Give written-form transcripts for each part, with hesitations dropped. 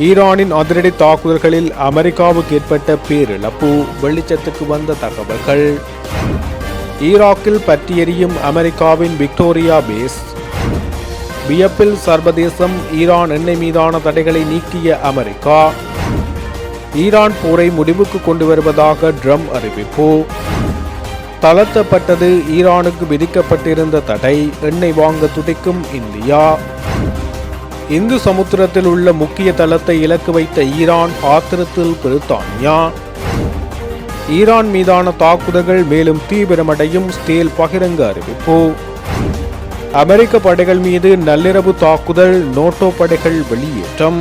ஈரானின் அதிரடி தாக்குதல்களில் அமெரிக்காவுக்கு ஏற்பட்ட பேரிழப்பு, வெளிச்சத்துக்கு வந்த தகவல்கள். ஈராக்கில் பற்றி எரியும் அமெரிக்காவின் விக்டோரியா பேஸ். வியப்பில் சர்வதேசம், ஈரான் எண்ணெய் மீதான தடைகளை நீக்கிய அமெரிக்கா. ஈரான் போரை முடிவுக்கு கொண்டு வருவதாக ட்ரம்ப் அறிவிப்பு. தளர்த்தப்பட்டது ஈரானுக்கு விதிக்கப்பட்டிருந்த தடை, எண்ணெய் வாங்க துடிக்கும் இந்தியா. இந்து சமுத்திரத்தில் உள்ள முக்கிய தளத்தை இலக்கு வைத்த ஈரான், ஆத்திரத்தில் பிரித்தானியா. ஈரான் மீதான தாக்குதல்கள் மேலும் தீவிரமடையும், ஸ்டேல் பகிரங்க அறிவிப்பு. அமெரிக்க படைகள் மீது நள்ளிரவு தாக்குதல், நேட்டோ படைகள் வெளியேற்றம்.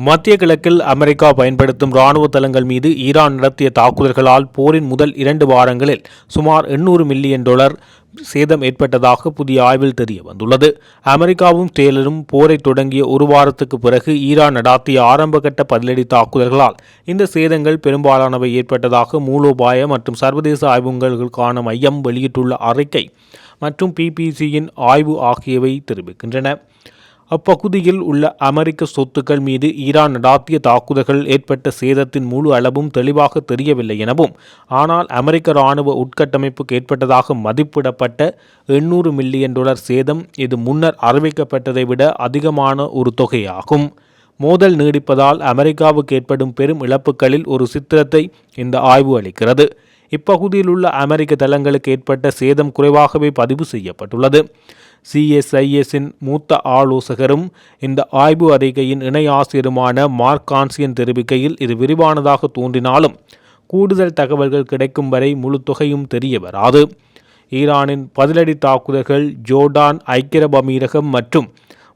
மத்திய கிழக்கில் அமெரிக்கா பயன்படுத்தும் இராணுவ தளங்கள் மீது ஈரான் நடத்திய தாக்குதல்களால் போரின் முதல் 2 வாரங்களில் சுமார் $800 மில்லியன் சேதம் ஏற்பட்டதாக புதிய ஆய்வில் தெரிய வந்துள்ளது. அமெரிக்காவும் ஸ்டேலும் போரை தொடங்கிய ஒரு வாரத்துக்கு பிறகு ஈரான் நடாத்திய ஆரம்பகட்ட பதிலடி தாக்குதல்களால் இந்த சேதங்கள் பெரும்பாலானவை ஏற்பட்டதாக மூலோபாய மற்றும் சர்வதேச ஆய்வுகளுக்கான மையம் வெளியிட்டுள்ள அறிக்கை மற்றும் பிபிசியின் ஆய்வு ஆகியவை தெரிவிக்கின்றன. அப்பகுதியில் உள்ள அமெரிக்க சொத்துக்கள் மீது ஈரான் நடாத்திய தாக்குதல்கள் ஏற்பட்ட சேதத்தின் முழு அளவும் தெளிவாக தெரியவில்லை எனவும், ஆனால் அமெரிக்க இராணுவ உட்கட்டமைப்புக்கு ஏற்பட்டதாக மதிப்பிடப்பட்ட $800 மில்லியன் சேதம் இது முன்னர் அறிவிக்கப்பட்டதை விட அதிகமான ஒரு தொகையாகும். மோதல் நீடிப்பதால் அமெரிக்காவுக்கு ஏற்படும் பெரும் இழப்புகளில் ஒரு சித்திரத்தை இந்த ஆய்வு அளிக்கிறது. இப்பகுதியில் உள்ள அமெரிக்க தளங்களுக்கு ஏற்பட்ட சேதம் குறைவாகவே பதிவு செய்யப்பட்டுள்ளது. CSISன் மூத்த ஆலோசகரும் இந்த ஆய்வு அறிக்கையின் இணை ஆசிரியருமான மார்க் கான்சியன் தெரிவிக்கையில், இது விரிவானதாக தோன்றினாலும் கூடுதல் தகவல்கள் கிடைக்கும் வரை முழு தொகையும் தெரிய வராது. ஈரானின் பதிலடி தாக்குதல்கள் ஜோர்டான், ஐக்கிய அரபு அமீரகம் மற்றும்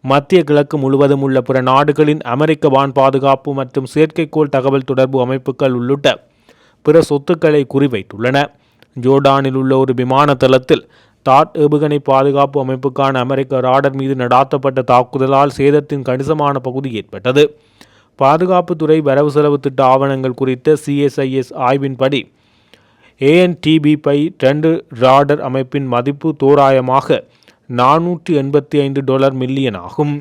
மத்திய கிழக்கு முழுவதும் உள்ள பிற நாடுகளின் அமெரிக்க வான் பாதுகாப்பு மற்றும் செயற்கைக்கோள் தகவல் தொடர்பு அமைப்புகள் உள்ளிட்ட பிற சொத்துக்களை குறிவைத்துள்ளன. ஜோர்டானில் உள்ள ஒரு விமான தளத்தில் தாட் ஏவுகணை பாதுகாப்பு அமைப்புக்கான அமெரிக்க ராடர் மீது நடாத்தப்பட்ட தாக்குதலால் சேதத்தின் கணிசமான பகுதி ஏற்பட்டது. பாதுகாப்புத்துறை வரவு செலவு திட்ட ஆவணங்கள் குறித்த CSIS ஆய்வின்படி ANTB-2 ராடர் அமைப்பின் மதிப்பு தோராயமாக $485 மில்லியன் ஆகும்.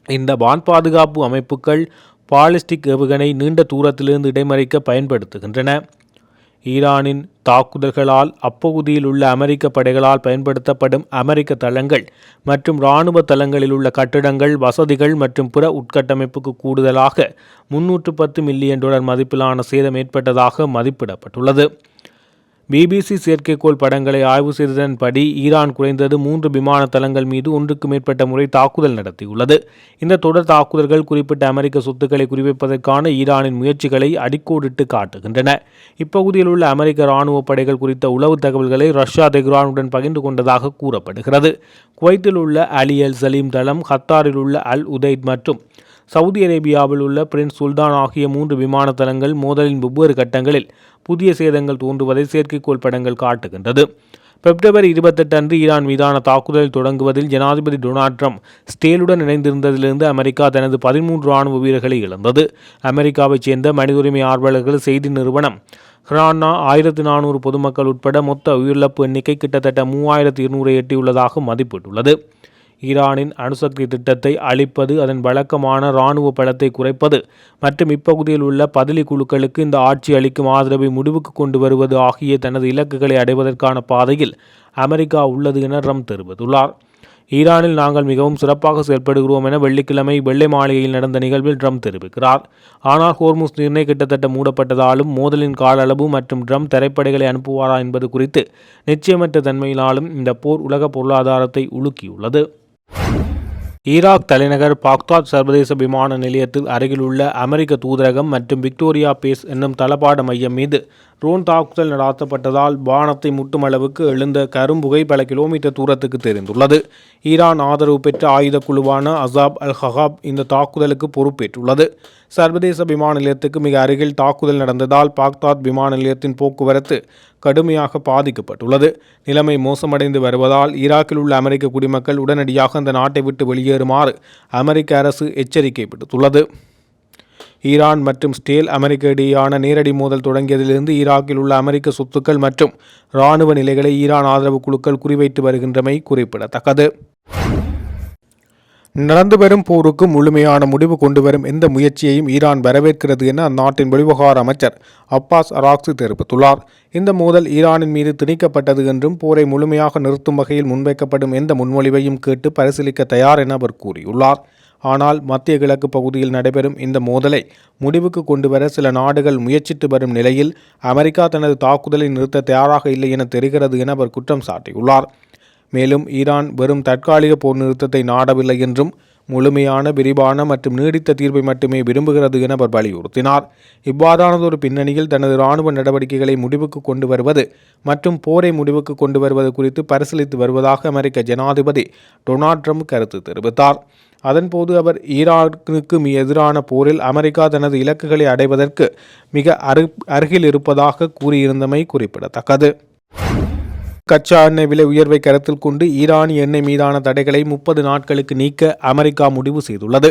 இந்த வான் பாதுகாப்பு அமைப்புகள் பாலிஸ்டிக் ஏவுகணை நீண்ட தூரத்திலிருந்து இடைமறிக்க பயன்படுத்துகின்றன. ஈரானின் தாக்குதல்களால் அப்பகுதியில் உள்ள அமெரிக்க படைகளால் பயன்படுத்தப்படும் அமெரிக்க தளங்கள் மற்றும் இராணுவ தளங்களில் உள்ள கட்டிடங்கள், வசதிகள் மற்றும் பிற உட்கட்டமைப்புக்கு கூடுதலாக $310 மில்லியன் மதிப்பிலான சேதம் ஏற்பட்டதாக மதிப்பிடப்பட்டுள்ளது. BBC செயற்கைக்கோள் படங்களை ஆய்வு செய்ததன்படி ஈரான் குறைந்தது 3 விமான தளங்கள் மீது ஒன்றுக்கு மேற்பட்ட முறை தாக்குதல் நடத்தியுள்ளது. இந்த தொடர் தாக்குதல்கள் குறிப்பிட்ட அமெரிக்க சொத்துக்களை குறிவைப்பதற்கான ஈரானின் முயற்சிகளை அடிக்கோடிட்டு காட்டுகின்றன. இப்பகுதியில் உள்ள அமெரிக்க இராணுவ படைகள் குறித்த உளவு தகவல்களை ரஷ்யா தெஹ்ரானுடன் பகிர்ந்து கொண்டதாக கூறப்படுகிறது. குவைத்தில் உள்ள அலி அல் சலீம் தளம், கத்தாரில் உள்ள அல் உதைத் மற்றும் சவுதி அரேபியாவில் உள்ள பிரின்ஸ் சுல்தான் ஆகிய 3 விமான தளங்கள் மோதலின் வெவ்வேறு கட்டங்களில் புதிய சேதங்கள் தோன்றுவதை செயற்கைக்கோள் படங்கள் காட்டுகின்றது. பிப்ரவரி 28 அன்று ஈரான் மீதான தாக்குதல் தொடங்குவதில் ஜனாதிபதி டொனால்ட் ட்ரம்ப் ஸ்டேலுடன் இணைந்திருந்ததிலிருந்து அமெரிக்கா தனது 13 இராணுவ வீரர்களை இழந்தது. அமெரிக்காவைச் சேர்ந்த மனித உரிமை ஆர்வலர்கள் செய்தி நிறுவனம் ஹிரானா 1400 பொதுமக்கள் உட்பட மொத்த உயிரிழப்பு எண்ணிக்கை கிட்டத்தட்ட 3200 எட்டியுள்ளதாக மதிப்பிட்டுள்ளது. ஈரானின் அணுசக்தி திட்டத்தை அழிப்பது, அதன் வழக்கமான இராணுவ பலத்தை குறைப்பது மற்றும் இப்பகுதியில் உள்ள பதிலி குழுக்களுக்கு இந்த ஆட்சி அளிக்கும் ஆதரவை முடிவுக்கு கொண்டு வருவது ஆகிய தனது இலக்குகளை அடைவதற்கான பாதையில் அமெரிக்கா உள்ளது என ட்ரம்ப் தெரிவித்துள்ளார். ஈரானில் நாங்கள் மிகவும் சிறப்பாக செயல்படுகிறோம் என வெள்ளிக்கிழமை வெள்ளை மாளிகையில் நடந்த நிகழ்வில் ட்ரம்ப் தெரிவிக்கிறார். ஆனால் ஹோர்முஸ் நீரிணை கிட்டத்தட்ட மூடப்பட்டதாலும் மோதலின் கால அளவு மற்றும் ட்ரம்ப் தரைப்படைகளை அனுப்புவாரா என்பது குறித்து நிச்சயமற்ற தன்மையினாலும் இந்த போர் உலக பொருளாதாரத்தை உலுக்கியுள்ளது. ஈராக் தலைநகர் பாக்தாத் சர்வதேச விமான நிலையத்தில் அருகிலுள்ள அமெரிக்க தூதரகம் மற்றும் விக்டோரியா பேஸ் என்னும் தளபாட மையம் மீது ட்ரோன் தாக்குதல் நடாத்தப்பட்டதால் வானத்தை முட்டும் அளவுக்கு எழுந்த கரும்புகை பல கிலோமீட்டர் தூரத்துக்கு தெரிந்துள்ளது. ஈரான் ஆதரவு பெற்ற ஆயுத குழுவான அசாப் அல் ஹகாப் இந்த தாக்குதலுக்கு பொறுப்பேற்றுள்ளது. சர்வதேச விமான நிலையத்துக்கு மிக அருகில் தாக்குதல் நடந்ததால் பாக்தாத் விமான நிலையத்தின் போக்குவரத்து கடுமையாக பாதிக்கப்பட்டுள்ளது. நிலைமை மோசமடைந்து வருவதால் ஈராக்கில் உள்ள அமெரிக்க குடிமக்கள் உடனடியாக அந்த நாட்டை விட்டு வெளியேறுமாறு அமெரிக்க அரசு எச்சரிக்கை விடுத்துள்ளது. ஈரான் மற்றும் ஸ்டேல் அமெரிக்க இடையேயான நேரடி மோதல் தொடங்கியதிலிருந்து ஈராக்கில் உள்ள அமெரிக்க சொத்துக்கள் மற்றும் இராணுவ நிலைகளை ஈரான் ஆதரவு குழுக்கள் குறிவைத்து வருகின்றமை குறிப்பிடத்தக்கது. நடந்து வரும் போருக்கு முழுமையான முடிவு கொண்டுவரும் எந்த முயற்சியையும் ஈரான் வரவேற்கிறது என அந்நாட்டின் வெளிவிவகார அமைச்சர் அப்பாஸ் அராக்சி தெரிவித்துள்ளார். இந்த மோதல் ஈரானின் மீது திணிக்கப்பட்டது என்றும் போரை முழுமையாக நிறுத்தும் வகையில் முன்வைக்கப்படும் எந்த முன்மொழிவையும் கேட்டு பரிசீலிக்க தயார் என அவர் கூறியுள்ளார். ஆனால் மத்திய கிழக்கு பகுதியில் நடைபெறும் இந்த மோதலை முடிவுக்கு கொண்டுவர சில நாடுகள் முயற்சித்து வரும் நிலையில் அமெரிக்கா தனது தாக்குதலை நிறுத்த தயாராக இல்லை என தெரிகிறது என அவர் குற்றம் சாட்டியுள்ளார். மேலும் ஈரான் வெறும் தற்காலிக போர் நிறுத்தத்தை நாடவில்லை என்றும் முழுமையான விரிவான மற்றும் நீடித்த தீர்வை மட்டுமே விரும்புகிறது என அவர் வலியுறுத்தினார். இவ்வாறானதொரு பின்னணியில் தனது இராணுவ நடவடிக்கைகளை முடிவுக்கு கொண்டு வருவது மற்றும் போரை முடிவுக்கு கொண்டு வருவது குறித்து பரிசீலித்து வருவதாக அமெரிக்க ஜனாதிபதி டொனால்ட் ட்ரம்ப் கருத்து தெரிவித்தார். அதன்போது அவர் ஈரானுக்கு எதிரான போரில் அமெரிக்கா தனது இலக்குகளை அடைவதற்கு மிக அருகில் இருப்பதாக கூறியிருந்தமை குறிப்பிடத்தக்கது. கச்சா எண்ணெய் விலை உயர்வை கருத்தில் கொண்டு ஈரானிய எண்ணெய் மீதான தடைகளை 30 நாட்களுக்கு நீக்க அமெரிக்கா முடிவு செய்துள்ளது.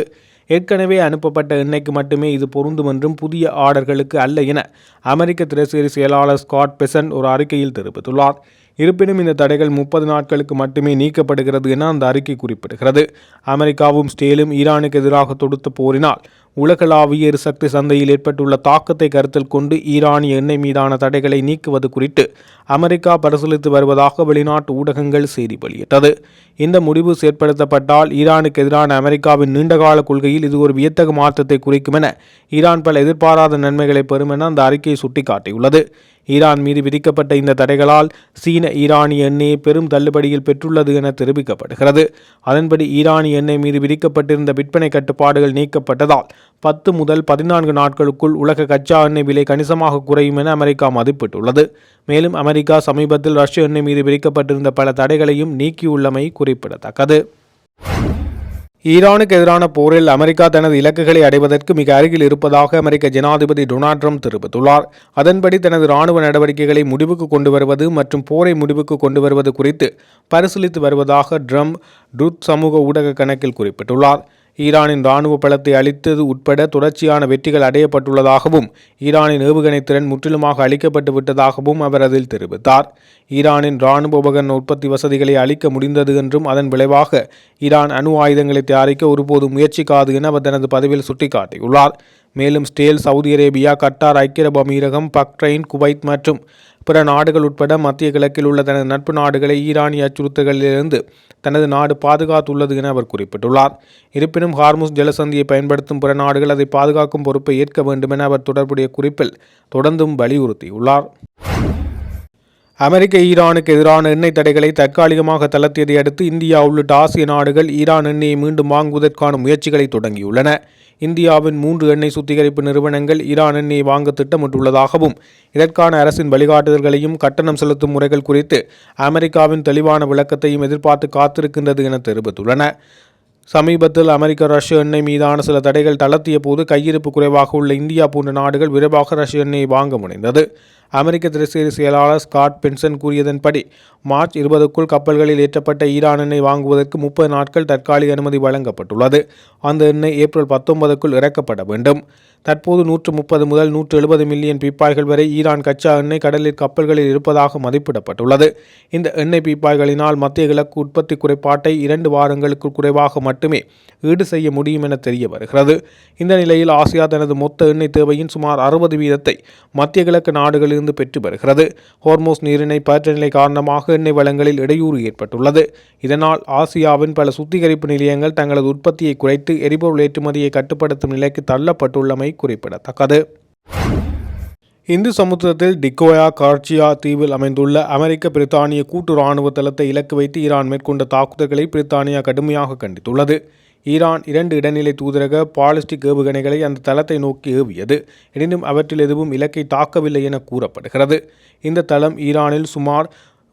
ஏற்கனவே அனுப்பப்பட்ட எண்ணெய்க்கு மட்டுமே இது பொருந்தும் என்றும் புதிய ஆர்டர்களுக்கு அல்ல என அமெரிக்க திரைசேரி செயலாளர் ஸ்காட் பெசன்ட் ஒரு அறிக்கையில் தெரிவித்துள்ளார். இருப்பினும் இந்த தடைகள் 30 நாட்களுக்கு மட்டுமே நீக்கப்படுகிறது என அந்த அறிக்கை குறிப்பிடுகிறது. அமெரிக்காவும் ஸ்டேலும் ஈரானுக்கு எதிராக தொடுத்த போரினால் உலகளாவிய எரிசக்தி சந்தையில் ஏற்பட்டுள்ள தாக்கத்தை கருத்தில் கொண்டு ஈரானிய எண்ணெய் மீதான தடைகளை நீக்குவது குறித்து அமெரிக்கா பரிசீலித்து வருவதாக வெளிநாட்டு ஊடகங்கள் செய்தி வெளியிட்டது. இந்த முடிவு செயற்படுத்தப்பட்டால் ஈரானுக்கு எதிரான அமெரிக்காவின் நீண்டகால கொள்கையில் இது ஒரு வியத்தகு மாற்றத்தை குறிக்கும் என ஈரான் பல எதிர்பாராத நன்மைகளை பெறும் என அந்த அறிக்கையை சுட்டிக்காட்டியுள்ளது. ஈரான் மீது விதிக்கப்பட்ட இந்த தடைகளால் சீன ஈரானிய எண்ணெயை பெரும் தள்ளுபடியில் பெற்றுள்ளது என தெரிவிக்கப்படுகிறது. அதன்படி ஈரானிய எண்ணெய் மீது விதிக்கப்பட்டிருந்த விற்பனை கட்டுப்பாடுகள் நீக்கப்பட்டதால் 10 முதல் 14 நாட்களுக்குள் உலக கச்சா எண்ணெய் விலை கணிசமாக குறையும் என அமெரிக்கா மதிப்பிட்டுள்ளது. மேலும் அமெரிக்கா சமீபத்தில் ரஷ்ய எண்ணெய் மீது விதிக்கப்பட்டிருந்த பல தடைகளையும் நீக்கியுள்ளமை குறிப்பிடத்தக்கது. ஈரானுக்கு எதிரான போரில் அமெரிக்கா தனது இலக்குகளை அடைவதற்கு மிக அருகில் இருப்பதாக அமெரிக்க ஜனாதிபதி டொனால்ட் ட்ரம்ப் தெரிவித்துள்ளார். அதன்படி தனது இராணுவ நடவடிக்கைகளை முடிவுக்கு கொண்டு வருவது மற்றும் போரை முடிவுக்கு கொண்டு வருவது குறித்து பரிசீலித்து வருவதாக ட்ரம்ப் ட்ரூத் சமூக ஊடக கணக்கில் குறிப்பிட்டுள்ளார். ஈரானின் இராணுவ பலத்தை அளித்தது உட்பட தொடர்ச்சியான வெற்றிகள் அடையப்பட்டுள்ளதாகவும் ஈரானின் ஏவுகணை திறன் முற்றிலுமாக அளிக்கப்பட்டு விட்டதாகவும் அவர் அதில் தெரிவித்தார். ஈரானின் இராணுவ உபகரண உற்பத்தி வசதிகளை அளிக்க முடிந்தது என்றும் அதன் விளைவாக ஈரான் அணு ஆயுதங்களை தயாரிக்க ஒருபோதும் முயற்சிக்காது என அவர் தனது பதிவில் சுட்டிக்காட்டியுள்ளார். மேலும் ஸ்டேல், சவுதி அரேபியா, கட்டார், ஐக்கிய அரபு அமீரகம், பக்ரைன், குவைத் மற்றும் பிற நாடுகள் உட்பட மத்திய கிழக்கில் உள்ள தனது நட்பு நாடுகளை ஈரானிய அச்சுறுத்தல்களிலிருந்து தனது நாடு பாதுகாத்துள்ளது என அவர் குறிப்பிட்டுள்ளார். இருப்பினும் ஹார்முஸ் ஜலசந்தியை பயன்படுத்தும் பிற நாடுகள் அதை பாதுகாக்கும் பொறுப்பை ஏற்க வேண்டும் என அவர் தொடர்புடைய குறிப்பில் தொடர்ந்தும் வலியுறுத்தியுள்ளார். அமெரிக்க ஈரானுக்கு எதிரான எண்ணெய் தடைகளை தற்காலிகமாக தளர்த்தியதை அடுத்து இந்தியா உள்ளிட்ட ஆசிய நாடுகள் ஈரான் எண்ணெயை மீண்டும் வாங்குவதற்கான முயற்சிகளை தொடங்கியுள்ளன. இந்தியாவின் 3 எண்ணெய் சுத்திகரிப்பு நிறுவனங்கள் ஈரான் எண்ணெயை வாங்க திட்டமிட்டுள்ளதாகவும் இதற்கான அரசின் வழிகாட்டுதல்களையும் கட்டணம் செலுத்தும் முறைகள் குறித்து அமெரிக்காவின் தெளிவான விளக்கத்தையும் எதிர்பார்த்து காத்திருக்கின்றது என தெரிவித்துள்ளன. சமீபத்தில் அமெரிக்க ரஷ்ய எண்ணெய் மீதான சில தடைகள் தளர்த்திய போது கையிருப்பு குறைவாக உள்ள இந்தியா போன்ற நாடுகள் விரைவாக ரஷ்ய எண்ணெயை வாங்க முனைந்தது. அமெரிக்க திரைசேரி செயலாளர் ஸ்காட் பென்சன் கூறியதன்படி மார்ச் 20க்குள் கப்பல்களில் ஏற்றப்பட்ட ஈரான் எண்ணெய் வாங்குவதற்கு 30 நாட்கள் தற்காலிக அனுமதி வழங்கப்பட்டுள்ளது. அந்த எண்ணெய் ஏப்ரல் 19க்குள் இறக்கப்பட வேண்டும். தற்போது 130 முதல் 170 மில்லியன் பீப்பாய்கள் வரை ஈரான் கச்சா எண்ணெய் கடலில் கப்பல்களில் இருப்பதாக மதிப்பிடப்பட்டுள்ளது. இந்த எண்ணெய் பீப்பாய்களினால் மத்திய கிழக்கு உற்பத்தி குறைபாட்டை 2 வாரங்களுக்கு குறைவாக மட்டுமே ஈடு செய்ய முடியும் என தெரிய வருகிறது. இந்த நிலையில் ஆசியா தனது மொத்த எண்ணெய் தேவையின் சுமார் 60% மத்திய கிழக்கு நாடுகளிலிருந்து பெற்று வருகிறது. ஹோர்மோஸ் நீரிணை பற்ற நிலை காரணமாக எண்ணெய் வளங்களில் இடையூறு ஏற்பட்டுள்ளது. இதனால் ஆசியாவின் பல சுத்திகரிப்பு நிலையங்கள் தங்களது உற்பத்தியை குறைத்து எரிபொருள் ஏற்றுமதியை கட்டுப்படுத்தும் நிலைக்கு தள்ளப்பட்டுள்ளமை குறிப்பிடத்தக்கது. இந்து சமுத்திரத்தில் டிகோயா கார்ச்சியா தீவில் அமைந்துள்ள அமெரிக்க பிரித்தானிய கூட்டு இராணுவ தளத்தை இலக்கு வைத்து ஈரான் மேற்கொண்ட தாக்குதல்களை பிரித்தானியா கடுமையாக கண்டித்துள்ளது. ஈரான் 2 இடைநிலை தூதரக பாலிஸ்டிக் ஏவுகணைகளை அந்த தளத்தை நோக்கி ஏவியது. எனினும் அவற்றில் எதுவும் இலக்கை தாக்கவில்லை என கூறப்படுகிறது. இந்த தளம் ஈரானில் சுமார்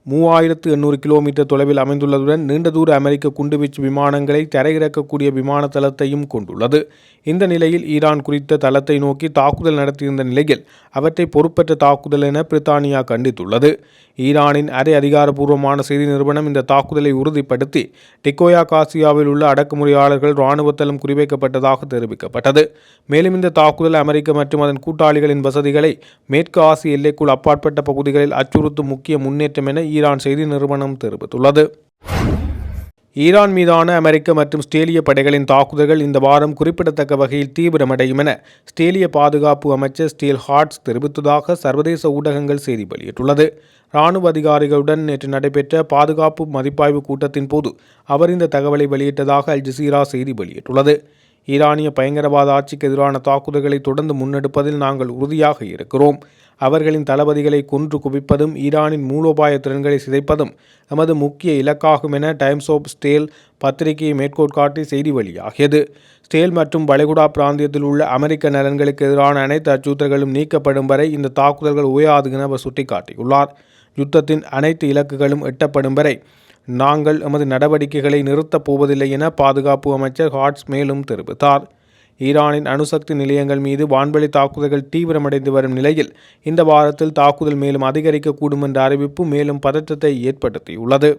3800 கிலோமீட்டர் தொலைவில் அமைந்துள்ளதுடன் நீண்ட தூர அமெரிக்க குண்டுவீச்சு விமானங்களை தரையிறக்கக்கூடிய விமான தளத்தையும் கொண்டுள்ளது. இந்த நிலையில் ஈரான் குறித்த தளத்தை நோக்கி தாக்குதல் நடத்தியிருந்த நிலையில் அவற்றை பொறுப்பற்ற தாக்குதல் என பிரித்தானியா கண்டித்துள்ளது. ஈரானின் அரை அதிகாரப்பூர்வமான செய்தி நிறுவனம் இந்த தாக்குதலை உறுதிப்படுத்தி டிகோயா காசியாவில் உள்ள அடக்குமுறையாளர்கள் இராணுவ தளம் குறிவைக்கப்பட்டதாக தெரிவிக்கப்பட்டது. மேலும் இந்த தாக்குதல் அமெரிக்க மற்றும் அதன் கூட்டாளிகளின் வசதிகளை மேற்கு ஆசிய எல்லைக்குள் அப்பாற்பட்ட பகுதிகளில் அச்சுறுத்தும் முக்கிய முன்னேற்றம் என ஈரான் செய்தி நிறுவனம் தெரிவித்துள்ளது. ஈரான் மீதான அமெரிக்க மற்றும் ஸ்டேலிய படைகளின் தாக்குதல்கள் இந்த வாரம் குறிப்பிடத்தக்க வகையில் தீவிரமடையும் என ஸ்டேலிய பாதுகாப்பு அமைச்சர் ஸ்டீல் ஹார்ட்ஸ் தெரிவித்ததாக சர்வதேச ஊடகங்கள் செய்தி வெளியிட்டுள்ளது. இராணுவ அதிகாரிகளுடன் நேற்று நடைபெற்ற பாதுகாப்பு மதிப்பாய்வு கூட்டத்தின் போது அவர் இந்த தகவலை வெளியிட்டதாக அல் ஜசீரா செய்தி வெளியிட்டுள்ளது. ஈரானிய பயங்கரவாத ஆட்சிக்கு எதிரான தாக்குதல்களை தொடர்ந்து முன்னெடுப்பதில் நாங்கள் உறுதியாக இருக்கிறோம். அவர்களின் தளபதிகளை கொன்று குவிப்பதும் ஈரானின் மூலோபாய திறன்களை சிதைப்பதும் நமது முக்கிய இலக்காகும் என டைம்ஸ் ஆஃப் ஸ்டேல் பத்திரிகையை மேற்கோள் காட்டி செய்தி வெளியாகியது. ஸ்டேல் மற்றும் வளைகுடா பிராந்தியத்தில் உள்ள அமெரிக்க நலன்களுக்கு எதிரான அனைத்து அச்சுறுத்தல்களும் நீக்கப்படும் வரை இந்த தாக்குதல்கள் ஓயாது என அவர் சுட்டிக்காட்டியுள்ளார். யுத்தத்தின் அனைத்து இலக்குகளும் எட்டப்படும் வரை நாங்கள் எமது நடவடிக்கைகளை நிறுத்தப் போவதில்லை என பாதுகாப்பு அமைச்சர் ஹார்ட்ஸ் மேலும் தெரிவித்தார். ஈரானின் அணுசக்தி நிலையங்கள் மீது வான்வெளி தாக்குதல்கள் தீவிரமடைந்து வரும் நிலையில் இந்த வாரத்தில் தாக்குதல் மேலும் அதிகரிக்கக்கூடும் என்ற அறிவிப்பு மேலும் பதற்றத்தை ஏற்படுத்தியுள்ளது.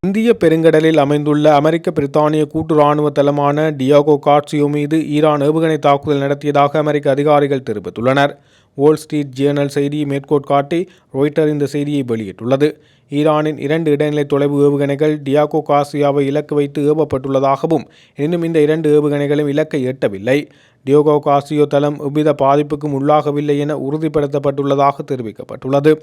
இந்திய பெருங்கடலில் அமைந்துள்ள அமெரிக்க பிரித்தானிய கூட்டு இராணுவ தளமான டியாகோ கார்சியோ மீது ஈரான் ஏவுகணை தாக்குதல் நடத்தியதாக அமெரிக்க அதிகாரிகள் தெரிவித்துள்ளனர். வால் ஸ்ட்ரீட் ஜேர்னல் செய்தியை மேற்கோள் காட்டி ராய்ட்டர் இந்த செய்தியை வெளியிட்டுள்ளது. ஈரானின் 2 இடைநிலை தொலைவு ஏவுகணைகள் டியாகோ கார்சியாவை இலக்கு வைத்து ஏவப்பட்டுள்ளதாகவும் இன்னும் இந்த 2 ஏவுகணைகளும் இலக்கை எட்டவில்லை. டியாகோ கார்சியோ தளம் எவ்வித பாதிப்புக்கும் உள்ளாகவில்லை என உறுதிப்படுத்தப்பட்டுள்ளதாக தெரிவிக்கப்பட்டுள்ளது.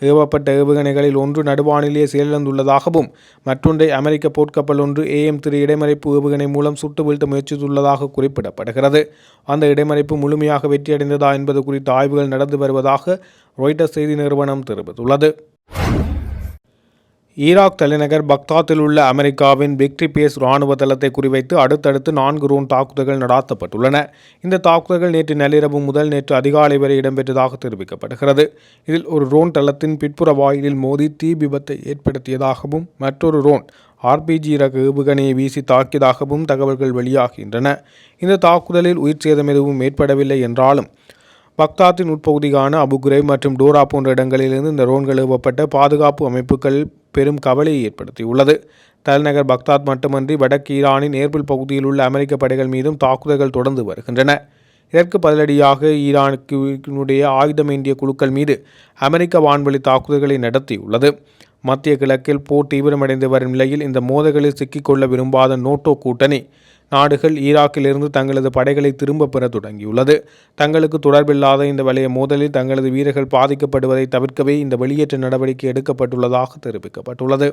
ஏவப்பட்ட ஏவுகணைகளில் ஒன்று நடுவானிலேயே செயலிழந்துள்ளதாகவும் மற்றொன்றை அமெரிக்க போர்க்கப்பல் ஒன்று AM-3 இடைமறைப்பு ஏவுகணை மூலம் சுட்டு வீழ்த்த முயற்சித்துள்ளதாக குறிப்பிடப்படுகிறது. அந்த இடைமறைப்பு முழுமையாக வெற்றியடைந்ததா என்பது குறித்த ஆய்வுகள் நடந்து வருவதாக ராய்ட்டர்ஸ் செய்தி நிறுவனம் தெரிவித்துள்ளது. ஈராக் தலைநகர் பக்தாத்தில் உள்ள அமெரிக்காவின் விக்டரி பேஸ் இராணுவ தளத்தை குறிவைத்து அடுத்தடுத்து 4 ரோன் தாக்குதல்கள் நடாத்தப்பட்டுள்ளன. இந்த தாக்குதல்கள் நேற்று நள்ளிரவு முதல் நேற்று அதிகாலை வரை இடம்பெற்றதாக தெரிவிக்கப்படுகிறது. இதில் ஒரு ரோன் தளத்தின் பிற்புற வாயிலில் மோதி தீ விபத்தை ஏற்படுத்தியதாகவும் மற்றொரு ரோன் RPG ரக ஏவுகணையை வீசி தாக்கியதாகவும் தகவல்கள் வெளியாகின்றன. இந்த தாக்குதலில் உயிர் சேதம் எதுவும் ஏற்படவில்லை என்றாலும் பக்தாத்தின் உட்பகுதியான அபு குரைப் மற்றும் டோரா போன்ற இடங்களிலிருந்து இந்த ரோன்கள் ஏவப்பட்ட பாதுகாப்பு அமைப்புகள் பெரும் கவலையை ஏற்படுத்தியுள்ளது. தலைநகர் பக்தாத் மட்டுமன்றி வடக்கு ஈரானின் ஏர்பில் பகுதியில் உள்ள அமெரிக்க படைகள் மீதும் தாக்குதல்கள் தொடர்ந்து வருகின்றன. இதற்கு பதிலடியாக ஈரானுடைய ஆயுதமேந்திய குழுக்கள் மீது அமெரிக்க வான்வெளி தாக்குதல்களை நடத்தியுள்ளது. மத்திய கிழக்கில் போர் தீவிரமடைந்து வரும் நிலையில் இந்த மோதல்களில் சிக்கிக்கொள்ள விரும்பாத நேட்டோ கூட்டணி நாடுகள் ஈராக்கிலிருந்து தங்களது படைகளை திரும்ப பெற தொடங்கியுள்ளது. தங்களுக்கு தொடர்பில்லாத இந்த வலைய மோதலில் தங்களது வீரர்கள் பாதிக்கப்படுவதை தவிர்க்கவே இந்த வெளியேற்ற நடவடிக்கை எடுக்கப்பட்டுள்ளதாக தெரிவிக்கப்பட்டுள்ளது.